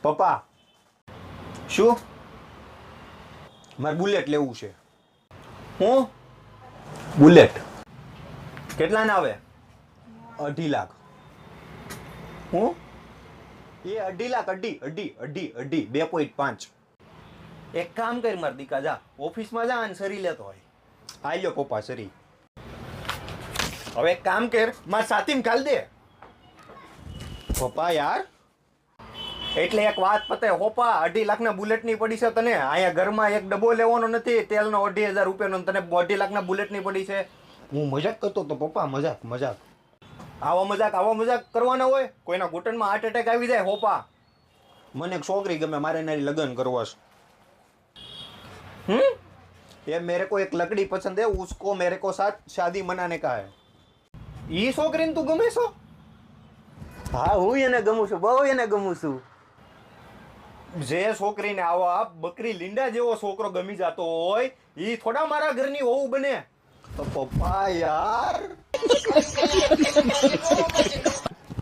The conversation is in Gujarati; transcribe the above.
પપ્પા શું મારે બુલેટ લેવું છે. હું બુલેટ કેટલા ના આવે? 2.5 લાખ. હું એ 2.5 લાખ અઢી 2.5. એક કામ કરી માર દીકા, જા ઓફિસમાં જા અને સરી લેતો હોય. આલ્યો પપ્પા સરી. હવે એક કામ કર, માર સાથીને ખાલ દે. પપ્પા યાર એટલે એક વાત પતે હોપા, 2.5 લાખના બુલેટની પડી છે તને. અહીંયા ઘરમાં એક ડબ્બો લેવાનો નથી તેલનો 2.5 રૂપિયાનો, તને 2.5 લાખના બુલેટની પડી છે. હું મજાક કરતો તો પપ્પા, મજાક. આવો મજાક કરવાના હોય? કોઈના ઘૂંટણમાં હાર્ટ એટેક આવી જાય હોપા. મને એક છોકરી ગમે, મારે એના લગ્ન કરવા છે. ये मेरे को एक लकड़ी पसंद है, उसको मेरे को साथ शादी मनाने का है. ઈ છોકરીને તું ગમે છો? હા હું એને ગમું છું, બહુ એને ગમું છું. જે છોકરીને આવા બકરી લીંડા જેવો છોકરો ગમી જતો હોય ઈ થોડા મારા ઘરની વહુ બને. તો પપ્પા યાર